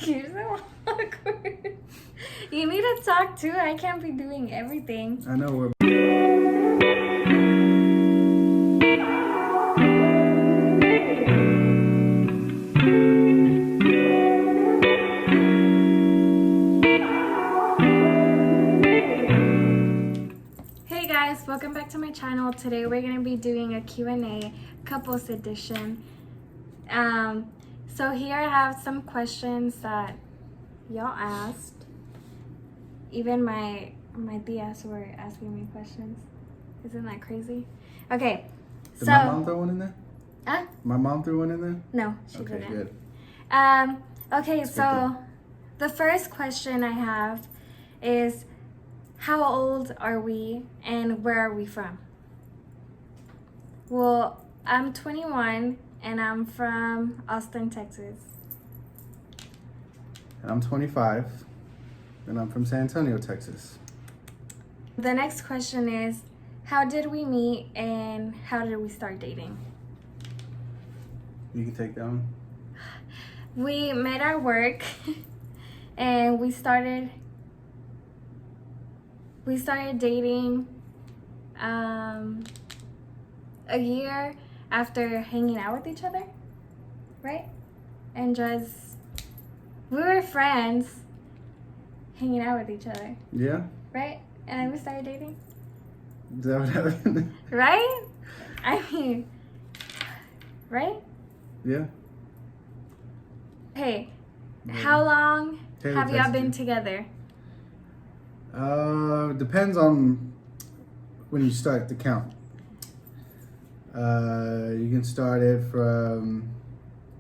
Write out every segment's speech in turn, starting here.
You're so awkward. You need to talk too. I can't be doing everything. I know we're. Hey guys, welcome back to my channel. Today we're going to be doing a Q&A, couples edition. So here I have some questions that y'all asked. Even my tias were asking me questions. Isn't that crazy? Okay, Did my mom throw one in there? Huh? My mom threw one in there? No, she Okay, didn't. good. Okay, so the first question I have is, how old are we and where are we from? Well, I'm 21 and I'm from Austin, Texas. And I'm 25, and I'm from San Antonio, Texas. The next question is, how did we meet and how did we start dating? You can take that one. We met at work and we started dating a year after hanging out with each other, right? And just, we were friends hanging out with each other, Yeah? right? And then we started dating, Is that what happened? right? I mean, right? Yeah. Hey, how long Taylor have y'all texted been you. together? Depends on when you start the count. You can start it from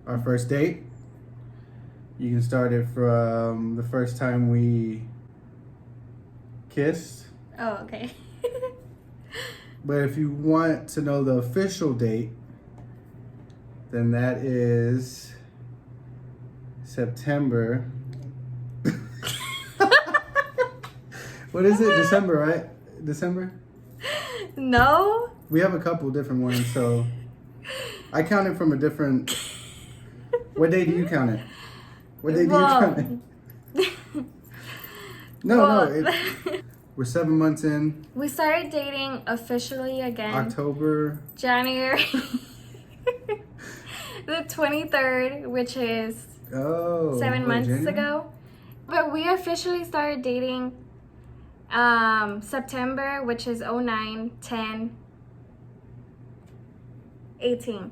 our first date. You can start it from the first time we kissed. Oh, okay. But if you want to know the official date, then that is September. What is it? December, right? December? No? We have a couple different ones, so I count it from a different. What day do you count it? What day do you count it? No. We're 7 months in. We started dating officially again October. January the 23rd, which is 7 months January? ago. But we officially started dating September, which is 09, 10, 18.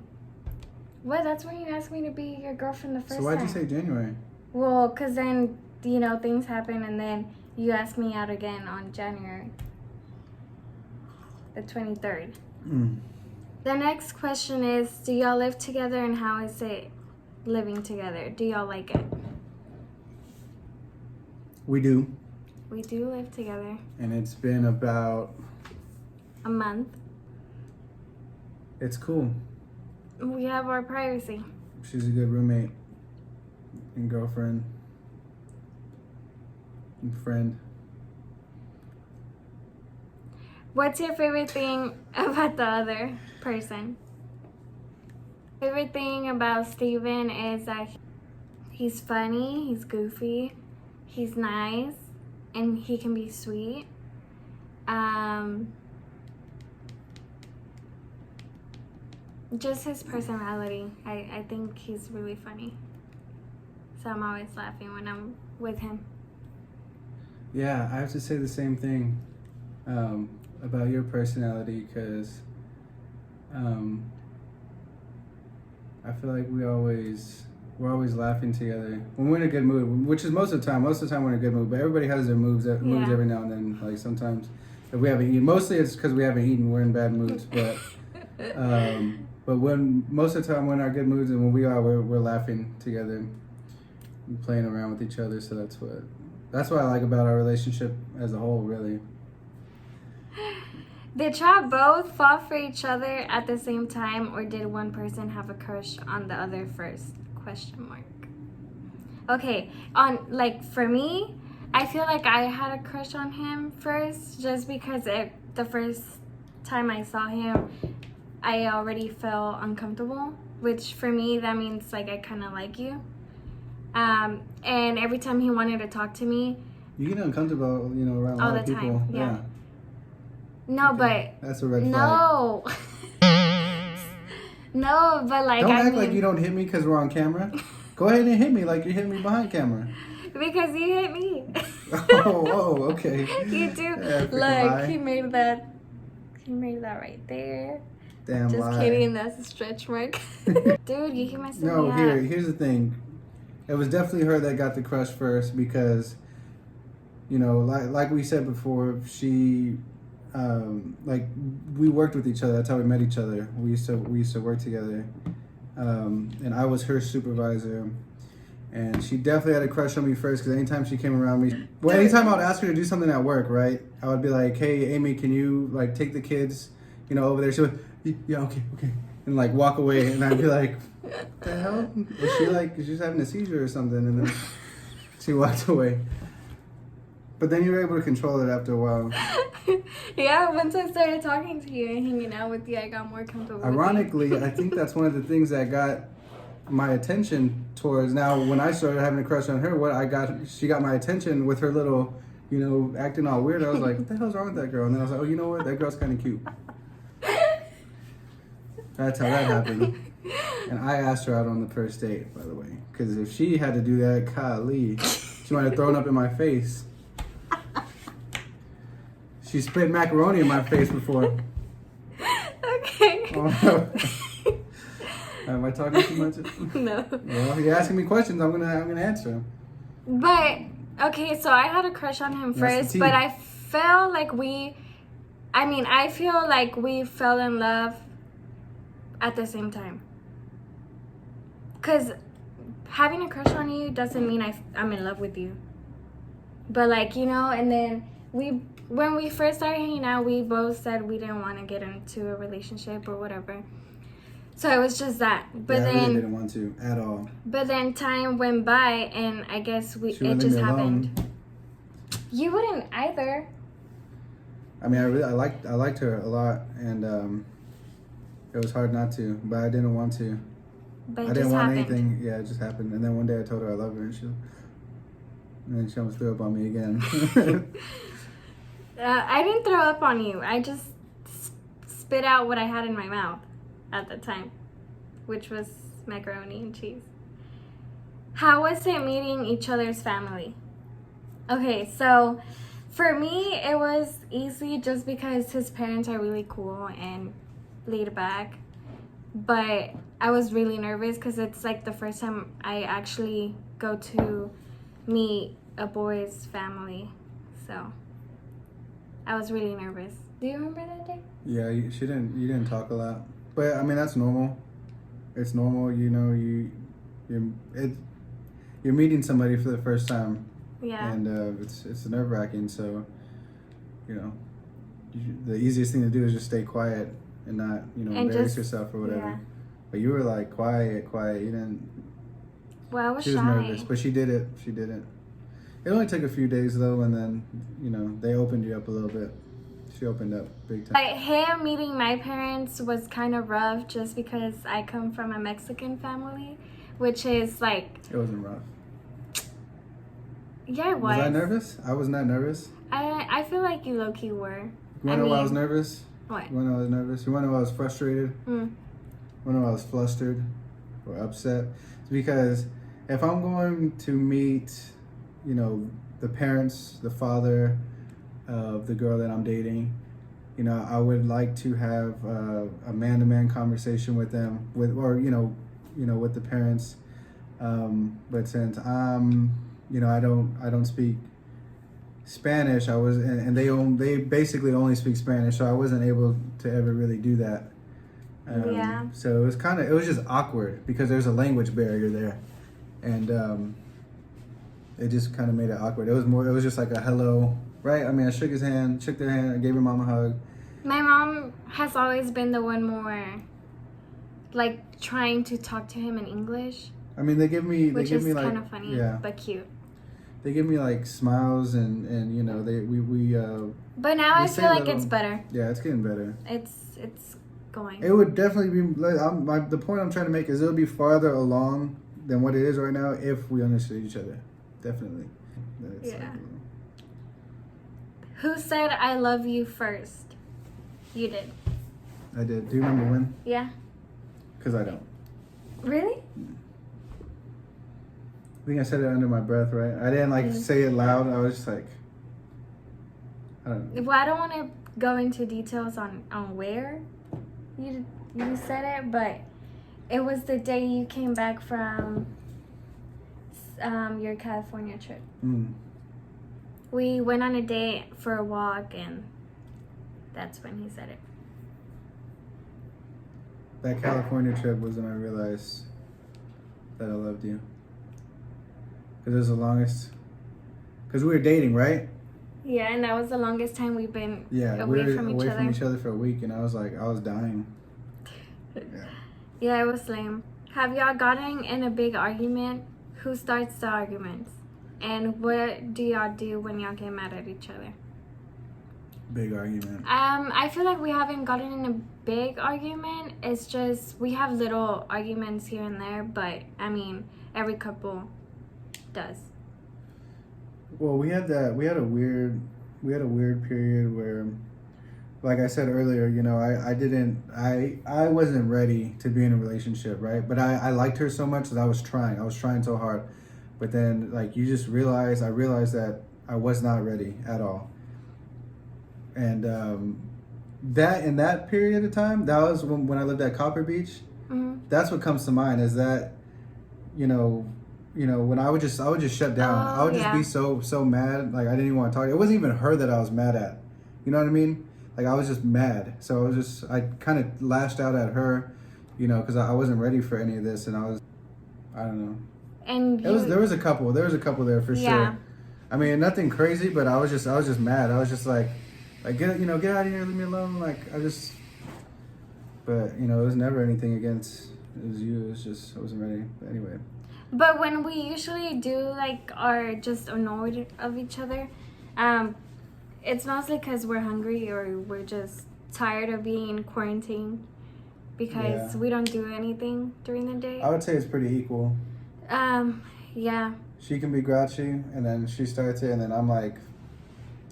What? That's when you asked me to be your girlfriend the first time. So why'd you say January? Well, because then, things happen and then you asked me out again on January the 23rd. The next question is, do y'all live together and how is it living together? Do y'all like it? We do. We do live together. And it's been about. A month. It's cool. We have our privacy. She's a good roommate and girlfriend and friend. What's your favorite thing about the other person? Favorite thing about Steven is that he's funny, he's goofy, he's nice, and he can be sweet. Just his personality. I think he's really funny. So I'm always laughing when I'm with him. Yeah, I have to say the same thing about your personality, because I feel like we're always laughing together when we're in a good mood, which is most of the time. Most of the time we're in a good mood, but everybody has their moods every now and then. Like sometimes if we haven't eaten, mostly it's because we haven't eaten, we're in bad moods. But when most of the time we're in our good moods, and when we are, we're laughing together and playing around with each other. So that's what I like about our relationship as a whole, really. Did y'all both fall for each other at the same time, or did one person have a crush on the other first? ? Okay, for me, I feel like I had a crush on him first, just because the first time I saw him, I already felt uncomfortable, which for me, that means like I kind of like you. And every time he wanted to talk to me, you get uncomfortable, you know, around a all lot the of people. time. Yeah. No, okay. but that's a red flag. No. No, but like don't act like you don't hit me because we're on camera. Go ahead and hit me like you're hitting me behind camera. Because you hit me. oh, okay. You do. Look, he made that right there. Damn Just lie. kidding, that's a stretch mark. Dude, you keep messing me up. No, here's the thing. It was definitely her that got the crush first because, you know, like we said before, she, like we worked with each other. That's how we met each other. We used to work together, and I was her supervisor. And she definitely had a crush on me first because anytime she came around me, well, anytime I would ask her to do something at work, right? I would be like, "Hey, Amy, can you like take the kids, you know, over there?" She would, "Yeah, okay," and like walk away, and I'd be like, "What the hell? Is she like she's having a seizure or something?" And then she walked away. But then you were able to control it after a while. Yeah, once I started talking to you and hanging out with you, I got more comfortable. Ironically, I think that's one of the things that got my attention towards. Now when I started having a crush on her, she got my attention with her little, you know, acting all weird. I was like, what the hell's wrong with that girl? And then I was like, oh, you know what, that girl's kind of cute. That's how that happened. And I asked her out on the first date, by the way, because if she had to do that, golly, she might have thrown up in my face. She spit macaroni in my face before. Okay. Oh, am I talking too much? No. Well, you're asking me questions. I'm gonna answer. But okay, so I had a crush on him first, but I felt like I feel like we fell in love at the same time. Cause having a crush on you doesn't mean I'm in love with you. But like, you know, and then when we first started hanging out, we both said we didn't want to get into a relationship or whatever. So it was just that. But yeah, then I really didn't want to at all. But then time went by, and I guess it just happened. You wouldn't either. I mean, I liked her a lot, and it was hard not to, but I didn't want to. But I didn't want anything. Yeah, it just happened. And then one day I told her I love her, and then she almost threw up on me again. I didn't throw up on you. I just spit out what I had in my mouth at the time, which was macaroni and cheese. How was it meeting each other's family? Okay, so for me, it was easy just because his parents are really cool and laid back. But I was really nervous because it's like the first time I actually go to meet a boy's family. So I was really nervous. Do you remember that day? Yeah, you didn't talk a lot. But I mean, that's normal. It's normal, you know, you're meeting somebody for the first time. Yeah. And it's nerve-wracking, so, you know, the easiest thing to do is just stay quiet and not, you know, embarrass yourself or whatever. Yeah. But you were like quiet. You didn't. Well, I was shy. She was nervous, but she did it. It only took a few days though, and then, you know, they opened you up a little bit. She opened up big time. Like him meeting my parents was kind of rough just because I come from a Mexican family, which is like. It wasn't rough. Yeah, it was. Was I nervous? I was not nervous. I feel like you low-key were. You wanna know why I was nervous? What? You wanna know why I was nervous? You wanna know why I was frustrated? You wanna know why I was flustered or upset? It's because if I'm going to meet, you know, the parents, the father of the girl that I'm dating, you know, I would like to have a man-to-man conversation with them, with the parents. But since you know, I don't speak Spanish. And they basically only speak Spanish, so I wasn't able to ever really do that. Yeah. So it was just awkward because there's a language barrier there, and it just kind of made it awkward. It was just like a hello, right? I mean, I shook their hand, I gave her mom a hug. My mom has always been the one more, like, trying to talk to him in English. I mean, they give me like kind of funny, yeah, but cute. They give me like smiles and you know we. But now I feel like it's better. Yeah, it's getting better. It's going. It would definitely be. The point I'm trying to make is it would be farther along than what it is right now if we understood each other. Definitely. Yeah. Who said I love you first? You did. I did. Do you remember when? Yeah. Because I don't. Really? I think I said it under my breath, right? I didn't say it loud. I was just like, I don't know. Well, I don't want to go into details on where you said it, but it was the day you came back from your California trip. We went on a date for a walk, and that's when he said it. That California trip was when I realized that I loved you. Because it was the longest. Because we were dating, right? Yeah, and that was the longest time we've been away from each other for a week, and I was dying. Yeah, it was lame. Have y'all gotten in a big argument? Who starts the arguments? And what do y'all do when y'all get mad at each other? Big argument. I feel like we haven't gotten in a big argument. It's just we have little arguments here and there, but I mean, every couple does. Well, we had a weird period where, like I said earlier, you know, I wasn't ready to be in a relationship, right? But I liked her so much that I was trying so hard. But then, like, I realized that I was not ready at all. And that in that period of time, that was when I lived at Copper Beach. Mm-hmm. That's what comes to mind is that, you know, when I would just shut down. I would just be so mad. Like, I didn't even want to talk. It wasn't even her that I was mad at. You know what I mean? Like, I was just mad. So I kind of lashed out at her, you know, because I wasn't ready for any of this. And I don't know. And there was a couple there for sure. I mean, nothing crazy, but I was just mad. I was just like get out of here, leave me alone. But you know, it was never anything against. It was you. It was just I wasn't ready. But anyway. But when we usually are just annoyed of each other, it's mostly because we're hungry or we're just tired of being quarantined because we don't do anything during the day. I would say it's pretty equal. Yeah. She can be grouchy, and then she starts it, and then I'm like,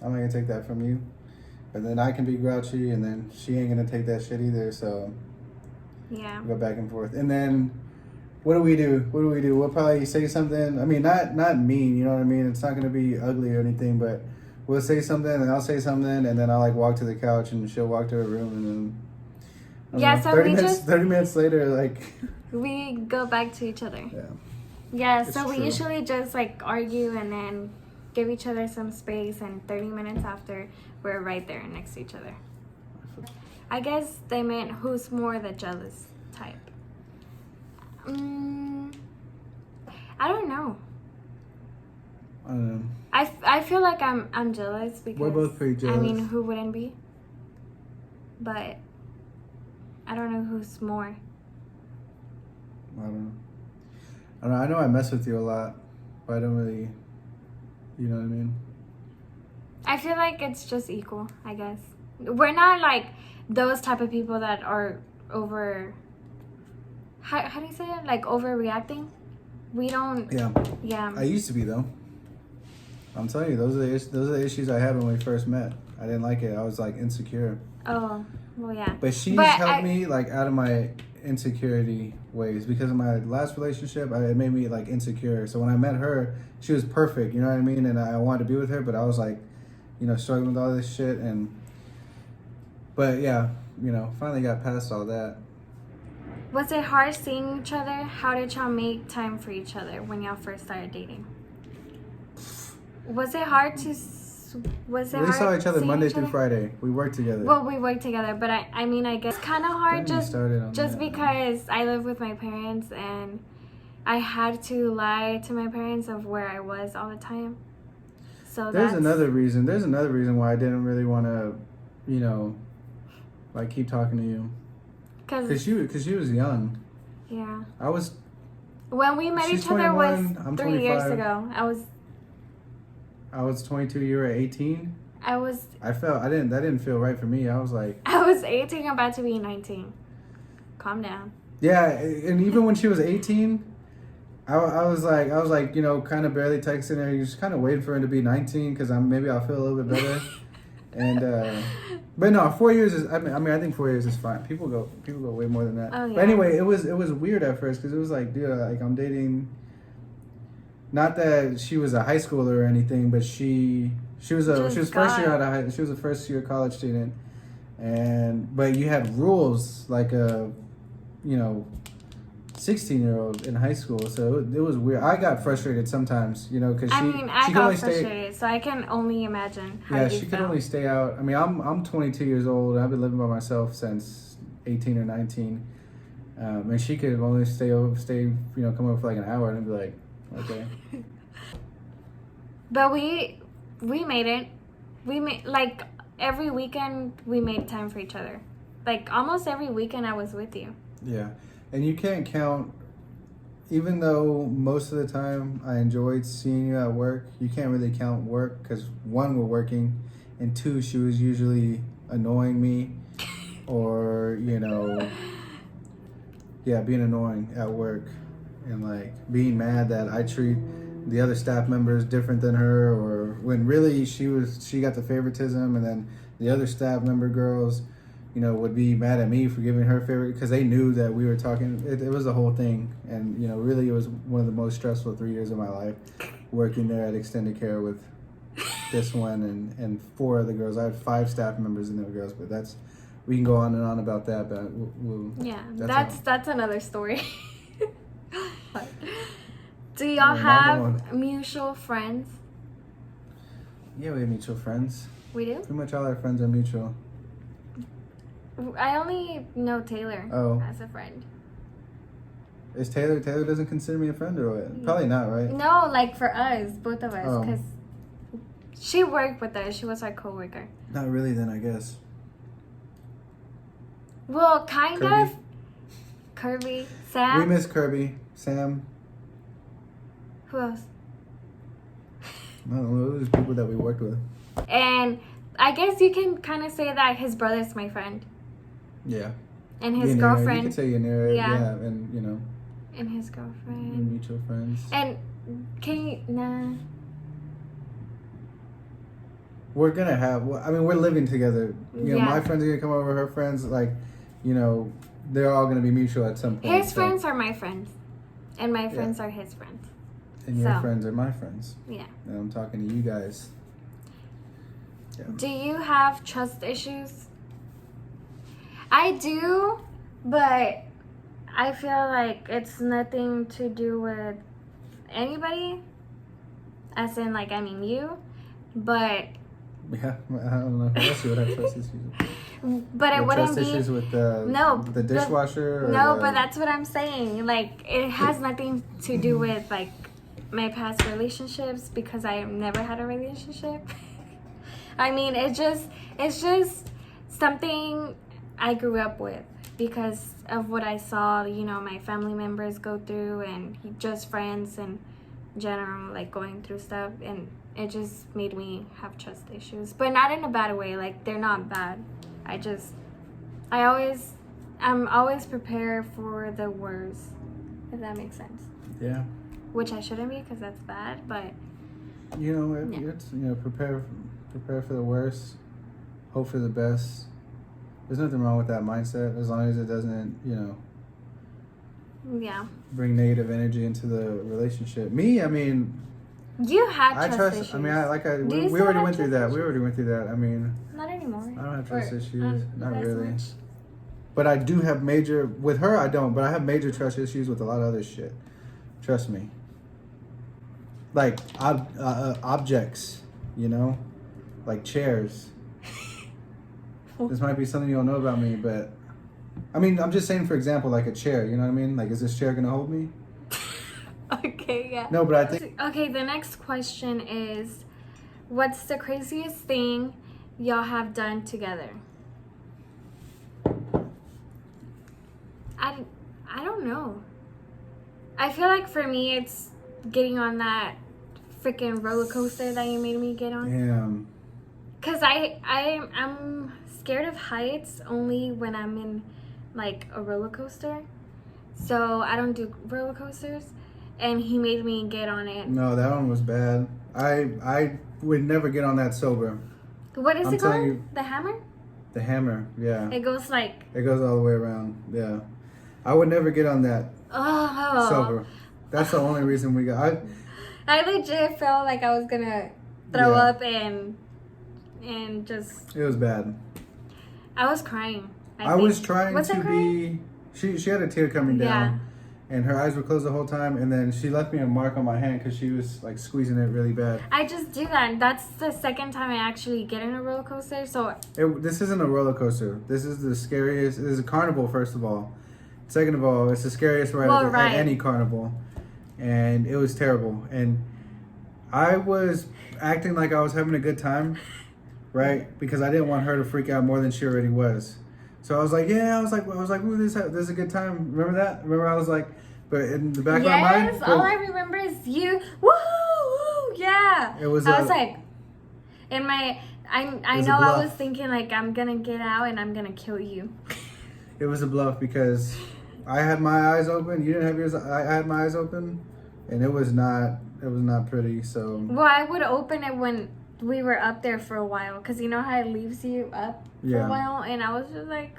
I'm not gonna take that from you. But then I can be grouchy, and then she ain't gonna take that shit either. So yeah, we go back and forth, and then what do we do? We'll probably say something. I mean, not mean, you know what I mean? It's not gonna be ugly or anything, but we'll say something, and I'll say something, and then I'll walk to the couch, and she'll walk to her room, and then so 30 minutes later, we go back to each other. Yeah, so we usually just argue and then give each other some space, and 30 minutes after, we're right there next to each other. I guess they meant who's more the jealous type. I don't know. I don't know. I feel like I'm jealous because we're both pretty jealous. I mean, who wouldn't be? But I don't know who's more. I don't know. I know I mess with you a lot, but I don't really, you know what I mean? I feel like it's just equal, I guess. We're not those type of people that are how do you say it? Overreacting? We don't. Yeah. I used to be, though. I'm telling you, those are the issues I had when we first met. I didn't like it. I was insecure. Oh, well, yeah. But she's helped me out of my insecurity ways, because of my last relationship. It made me insecure. So when I met her, she was perfect, you know what I mean? And I wanted to be with her, but I was struggling with all this shit. But yeah, finally got past all that. Was it hard seeing each other? How did y'all make time for each other when y'all first started dating? Was it hard to? We saw each other Monday through Friday. We worked together. Well, we worked together, but I mean, I guess kind of hard just because I live with my parents and I had to lie to my parents of where I was all the time. So there's another reason why I didn't really want to, keep talking to you. Because she was young. Yeah. I was. When we met each other was 3 years ago. I was 22. You were 18. That didn't feel right for me. I was like. I was 18, about to be 19. Calm down. Yeah, and even when she was 18, I was like, you know, kind of barely texting her. You're just kind of waiting for her to be 19 because maybe I'll feel a little bit better. And but no, 4 years is. I mean, I think 4 years is fine. People go way more than that. Oh, yeah. But anyway, it was weird at first because it was like, dude, like I'm dating. Not that she was a high schooler or anything, but she was first year out of she was a first year college student, but you had rules like a, you know, 16-year-old in high school, so it was weird. I got frustrated sometimes, you know, because I got frustrated, so I can only imagine how you she could only stay out. I mean, I'm 22 years old. And I've been living by myself since 18 or 19, and she could only stay, you know, come over for like an hour, and I'd be like, okay. But we made it. We made, like, every weekend we made time for each other. Like, almost every weekend I was with you. Yeah. And you can't count, even though most of the time I enjoyed seeing you at work, you can't really count work because, one, we're working, and two, she was usually annoying me or, you know, being annoying at work and, like, being mad that I treat the other staff members different than her, or when really she got the favoritism, and then the other staff member girls, you know, would be mad at me for giving her favorite because they knew that we were talking. It was a whole thing, and you know, really, it was one of the most stressful 3 years of my life, working there at Extended Care with this one and 4 other girls. I had 5 staff members and they were girls, but we can go on and on about that. But that's another story. Do y'all have mutual friends? Yeah, we have mutual friends. We do? Pretty much all our friends are mutual. I only know Taylor as a friend. Is Taylor doesn't consider me a friend or what? Probably not, right? No, like for us, both of us, because she worked with us. She was our coworker. Not really, then, I guess. Well, kind of. Kirby, Sam. We miss Kirby, Sam. Who else? I don't know. Those people that we worked with. And I guess you can kind of say that his brother's my friend. Yeah. And his girlfriend. You could say Yanira. Yeah. And, you know. And his girlfriend. And mutual friends. And nah. We're going to have, I mean, we're living together. You know, my friends are going to come over, her friends, like, you know, they're all going to be mutual at some point. His friends are my friends. And my friends are his friends. And your friends are my friends. Yeah. And I'm talking to you guys. Yeah. Do you have trust issues? I do, but I feel like it's nothing to do with anybody. As in, like, I mean you. But... Yeah, I don't know. Let's see what I trust issues with. But it wouldn't trust be... issues with the dishwasher? But that's what I'm saying. Like, it has nothing to do with, like, my past relationships because I never had a relationship. I mean, it's just something I grew up with because of what I saw, you know, my family members go through and just friends in general, like, going through stuff. And it just made me have trust issues. But not in a bad way. Like, they're not bad. I'm always prepared for the worst, if that makes sense. Yeah. Which I shouldn't be because that's bad, but... You know, it's, you know, prepare for the worst, hope for the best. There's nothing wrong with that mindset as long as it doesn't, you know... Yeah. Bring negative energy into the relationship. Me, I mean... You had trust issues. I mean, we already went through that. We already went through that. I mean... Not anymore. I don't have trust issues. Not really. Much. But I do have with her I don't, but I have major trust issues with a lot of other shit. Trust me. Like objects, you know? Like chairs. This might be something you don't know about me, but I mean, I'm just saying, for example, like a chair, you know what I mean? Like, is this chair gonna hold me? Okay, yeah. No, but I think... Okay, the next question is, what's the craziest thing y'all have done together? I don't know. I feel like for me, it's getting on that freaking roller coaster that you made me get on. Damn. Cause I'm scared of heights only when I'm in like a roller coaster. So I don't do roller coasters. and he made me get on it. No, that one was bad. I would never get on that sober. What is it called? You, the hammer? The hammer, yeah. It goes like... It goes all the way around, yeah. I would never get on that sober. That's the only reason we got... I legit felt like I was gonna throw up and just... It was bad. I was crying. I was trying to be... She had a tear coming down. Yeah. And her eyes were closed the whole time. And then she left me a mark on my hand because she was like squeezing it really bad. I just do that. That's the second time I actually get in a roller coaster. So this isn't a roller coaster. This is the scariest. This is a carnival, first of all. Second of all, it's the scariest ride at any carnival. And it was terrible. And I was acting like I was having a good time, right? Because I didn't want her to freak out more than she already was. So I was like, yeah, I was like, ooh, this is a good time. Remember that? Remember I was like, but in the back of my mind, yes, all I remember is you. Woo, woo, yeah. It was. I was like, in my, I know I was thinking like I'm gonna get out and I'm gonna kill you. It was a bluff because I had my eyes open. You didn't have yours. I had my eyes open, and it was not pretty. So. Well, I would open it when we were up there for a while, because you know how it leaves you up for a while, and I was just like,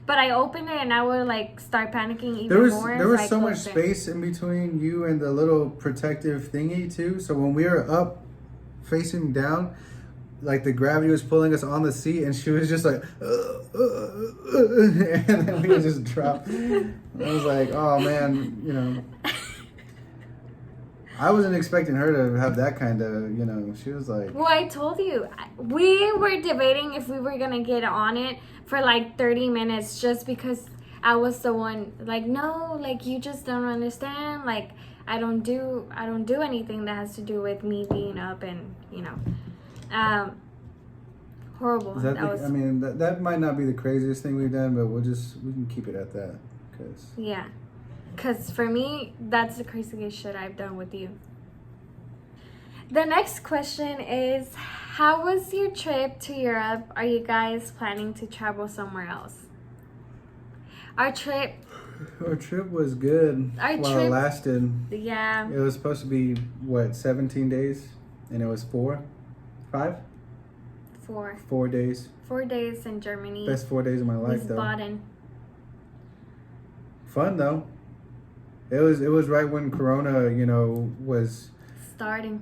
but I opened it and I would like start panicking even more. There was so much space in between you and the little protective thingy too. So when we were up facing down, like the gravity was pulling us on the seat, and she was just like, and then we would just drop. I was like, oh man, you know. I wasn't expecting her to have that kind of, you know, she was like... Well, I told you. We were debating if we were going to get on it for like 30 minutes just because I was the one, like, no, like, you just don't understand. Like, I don't do anything that has to do with me being up and, you know, horrible. I mean, that might not be the craziest thing we've done, but we can keep it at that. Yeah. Because for me, that's the craziest shit I've done with you. The next question is, how was your trip to Europe? Are you guys planning to travel somewhere else? Our trip was good while it lasted. Yeah. It was supposed to be, 17 days? And it was 4 days. 4 days in Germany. Best 4 days of my life, though. Wiesbaden. Fun, though. It was right when Corona, you know, was starting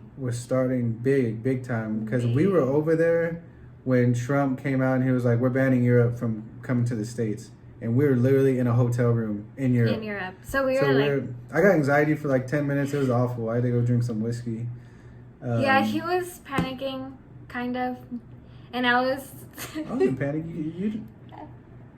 big time, because we were over there when Trump came out and he was like, we're banning Europe from coming to the States, and we were literally in a hotel room in Europe. So we were I got anxiety for like 10 minutes. It was awful. I had to go drink some whiskey. Yeah, he was panicking, kind of, and I was. I wasn't panicking.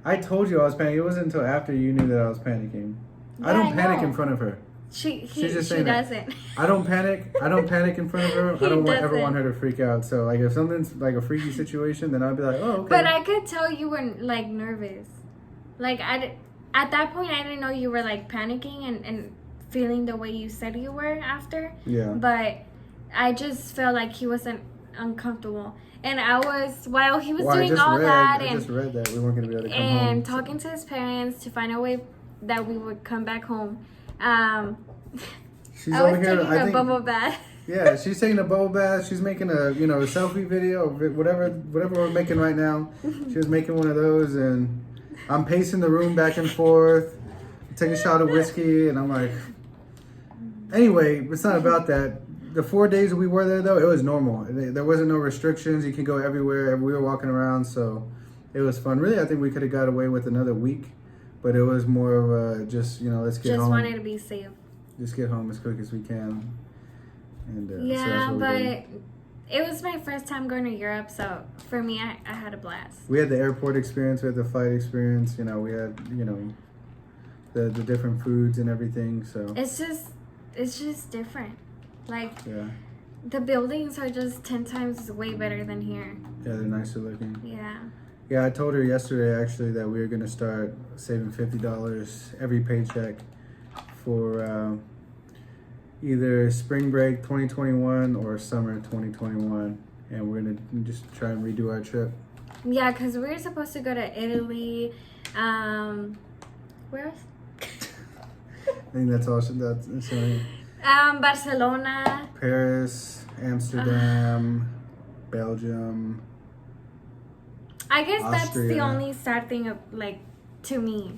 I told you I was panicking. It wasn't until after you knew that I was panicking. Yeah, I don't panic in front of her. She doesn't. I don't panic. I don't panic in front of her. I don't ever want her to freak out. So like if something's like a freaky situation, then I'll be like, oh, okay. But I could tell you were like nervous. Like at that point, I didn't know you were like panicking and feeling the way you said you were after. Yeah. But I just felt like he wasn't uncomfortable. And I was, while he was doing all that, I just read that we weren't going to be able to come home. And talking to his parents to find a way that we would come back home. She's I was taking a bubble bath. Yeah, she's taking a bubble bath. She's making a selfie video, whatever we're making right now. She was making one of those, and I'm pacing the room back and forth, taking a shot of whiskey, and I'm like, anyway, it's not about that. The 4 days we were there, though, it was normal. There wasn't no restrictions. You can go everywhere. We were walking around, so it was fun. Really, I think we could have got away with another week, but it was more of a just, let's get home. Just wanted to be safe. Just get home as quick as we can. And yeah, but it was my first time going to Europe, so for me, I had a blast. We had the airport experience. We had the flight experience. We had, the different foods and everything. So it's just different. Like, yeah. The buildings are just 10 times way better than here. Yeah, they're nicer looking. Yeah. Yeah, I told her yesterday, actually, that we were going to start saving $50 every paycheck for either spring break 2021 or summer 2021. And we're going to just try and redo our trip. Yeah, because we were supposed to go to Italy. Where else? I think that's all. That's Barcelona. Paris, Amsterdam, Belgium. I guess that's the Austria. only sad thing of, like, to me.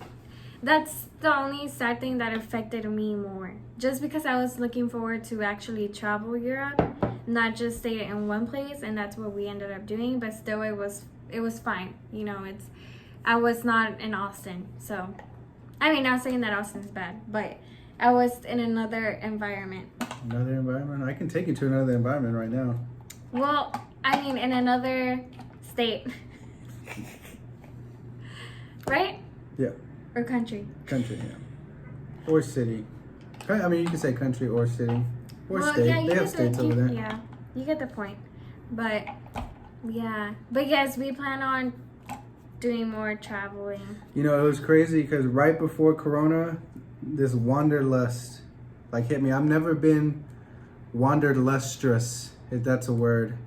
That's the only sad thing that affected me more. Just because I was looking forward to actually travel Europe, not just stay in one place, and that's what we ended up doing. But still, it was fine. You know, I was not in Austin, so I mean, not saying that Austin's bad, but I was in another environment. Another environment? I can take you to another environment right now. Well, I mean, in another state. Right? Yeah. Or country. Country, yeah. Or city. I mean, you can say country or city. Or Well, state. yeah, They have states over there. Yeah, you get the point. But, yeah. But yes, we plan on doing more traveling. You know, it was crazy because right before Corona, this wanderlust like hit me. I've never been wanderlustrous, if that's a word.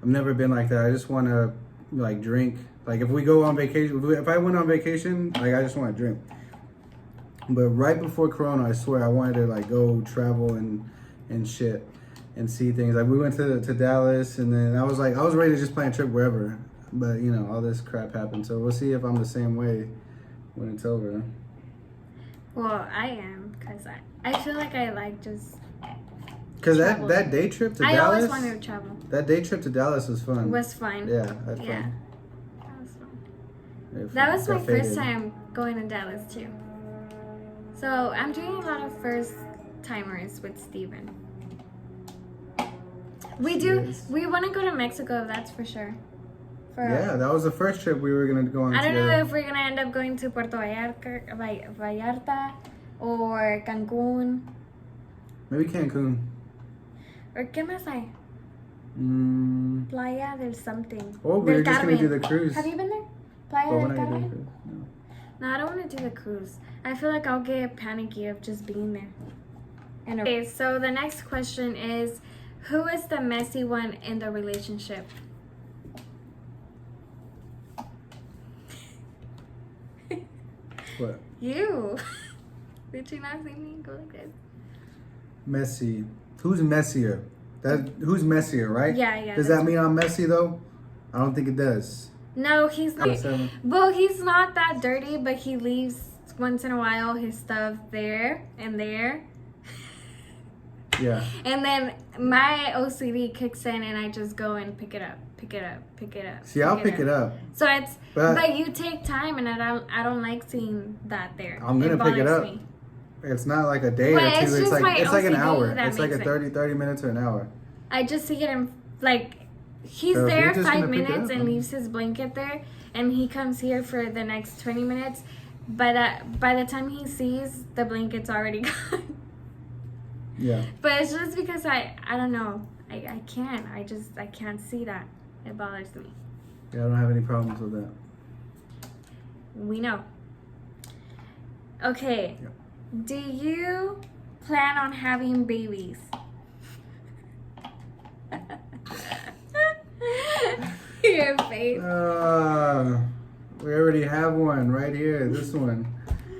I've never been like that. I just want to like drink. Like if we go on vacation, if I went on vacation, like I just want to drink. But right before Corona, I swear I wanted to like go travel and shit and see things. Like we went to Dallas, and then I was ready to just plan a trip wherever. But you know, all this crap happened. So we'll see if I'm the same way when it's over. Well, I am, because I feel like I like just Because that day trip to Dallas. I always wanted to travel. That day trip to Dallas was fun. It was fun. Yeah, that's Yeah. fun. That was fun. Yeah, That was my got first faded. time going to Dallas too. So I'm doing a lot of first timers with Steven. We want to go to Mexico, that's for sure. Yeah, that was the first trip we were gonna go on. I don't together. know if we're gonna end up going to Puerto Vallarta or Cancun. Maybe Cancun. Or ¿qué más hay? Playa del something. Oh, we Del were just gonna do Carmen. the cruise. Have you been there? Playa Oh, del we're not gonna do the Carmen? cruise. No. No, I don't want to do the cruise. I feel like I'll get panicky of just being there. Okay, so the next question is, who is the messy one in the relationship? What? You. Did you not see me go like this? Messy. Who's messier? Who's messier, right? Yeah. Does that mean I'm messy though? I don't think it does. No, he's not. Seven. Well, he's not that dirty, but he leaves once in a while his stuff there and there. Yeah. And then my OCD kicks in and I just go and pick it up. See, I'll pick it up. So but you take time, and I don't like seeing that there. I'm gonna pick it bothers up. me. It's not like a day But or it's two. just my It's like an OCD hour. that It's like a makes 30 minutes or an hour. I just see it in, like, he's So if there you're just 5 gonna pick it minutes up, and then- leaves his blanket there, and he comes here for the next 20 minutes. By the time he sees, the blanket's already gone. Yeah. But it's just because I don't know. I can't. I can't see that. It bothers me. Yeah, I don't have any problems with that. We know. Okay. Yep. Do you plan on having babies? Your face. We already have one right here. This one.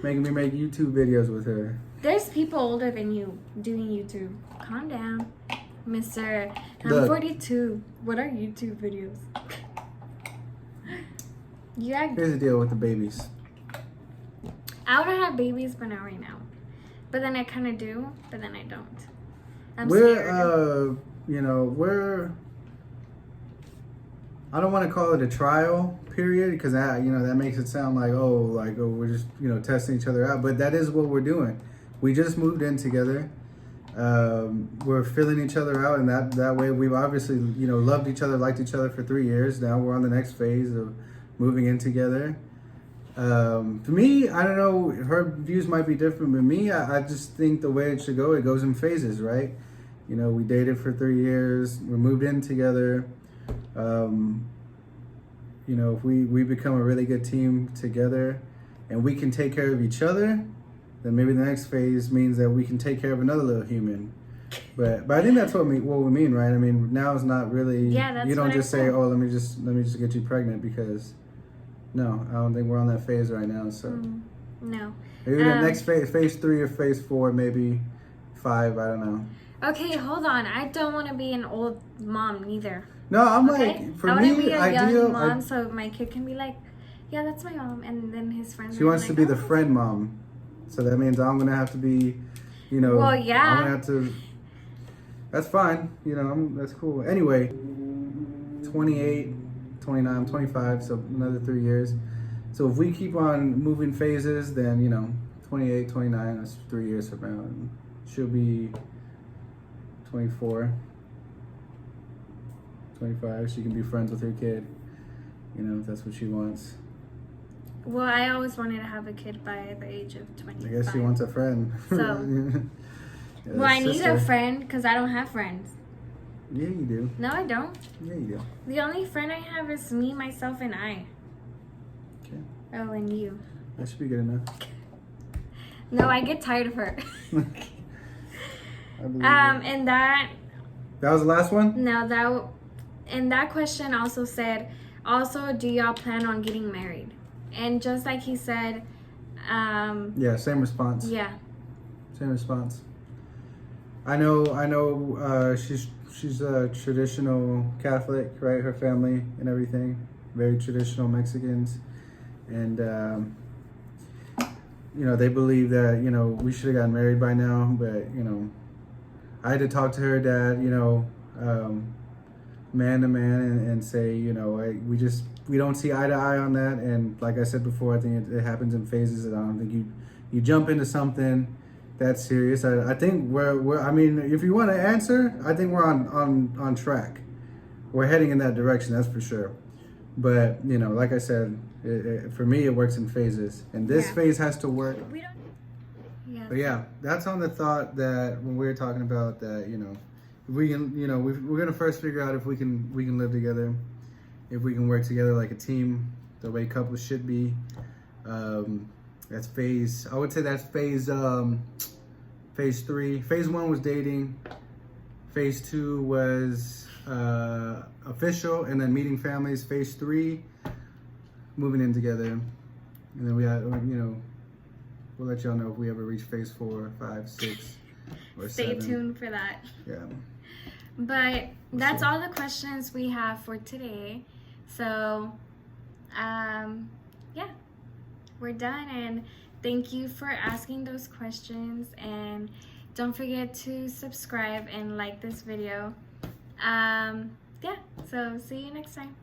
Making me make YouTube videos with her. There's people older than you doing YouTube. Calm down, Mr. I'm Look. 42. What are YouTube videos? You act. Here's the deal with the babies. I want to have babies, but not right now. But then I kind of do, but then I don't. I'm We're, scared. I don't want to call it a trial period because that makes it sound like, we're just, testing each other out. But that is what we're doing. We just moved in together. We're filling each other out, and that way we've obviously, loved each other, liked each other for 3 years. Now we're on the next phase of moving in together. For me, I don't know, her views might be different, but me, I just think the way it should go, it goes in phases, right? We dated for 3 years, we moved in together. If we become a really good team together and we can take care of each other, then maybe the next phase means that we can take care of another little human. But I think that's what we mean, right? I mean, now it's not really, that's you don't what I just say, said. oh, let me just get you pregnant, because no, I don't think we're on that phase right now. So No. maybe the next phase 3 or phase 4, maybe 5. I don't know. Okay, hold on. I don't want to be an old mom neither. No, I'm Okay? like, for I want to me, be a young ideal. mom, so my kid can be like, yeah, that's my mom, and then his friends. She are wants like, to be oh, the friend mom, so that means I'm gonna have to be, you know. Well, yeah. I'm gonna have to. That's fine. You know, that's cool. Anyway, 28, 29, 25, so another 3 years. So if we keep on moving phases, then, you know, 28, 29, that's 3 years from now. And she'll be 24, 25. She can be friends with her kid, you know, if that's what she wants. Well, I always wanted to have a kid by the age of 25. I guess she wants a friend. So. Yeah, Well, I need sister. a friend because I don't have friends. Yeah, you do. No, I don't. Yeah, you do. The only friend I have is me, myself, and I. Okay. Oh, and you. That should be good enough. No, I get tired of her. I believe it. And that was the last one? no, that question also said, also, do y'all plan on getting married? And just like he said, Yeah, same response. yeah. Same response. I know. She's a traditional Catholic, right? Her family and everything, very traditional Mexicans, and you know, they believe that, you know, we should have gotten married by now, but, you know, I had to talk to her dad, you know, man to man, and say, you know, we don't see eye to eye on that, and like I said before, I think it happens in phases, and I don't think you jump into something that's serious. I think we're I mean, if you want to answer, I think we're on track. We're heading in that direction, that's for sure. But, you know, like I said, for me, it works in phases, and this phase has to work. We don't. Yeah. But yeah, that's on the thought that when we were talking about that, you know, if we can, you know, we're gonna first figure out if we can live together, if we can work together like a team, the way couples should be. That's phase. I would say that's phase 3. Phase 1 was dating. Phase 2 was official, and then meeting families. Phase 3, moving in together, and then we had, you know, we'll let y'all know if we ever reach phase 4, 5, 6, or Stay 7. tuned for that. Yeah. But that's all the questions we have for today. So, yeah, we're done. And thank you for asking those questions. And don't forget to subscribe and like this video. Yeah, so see you next time.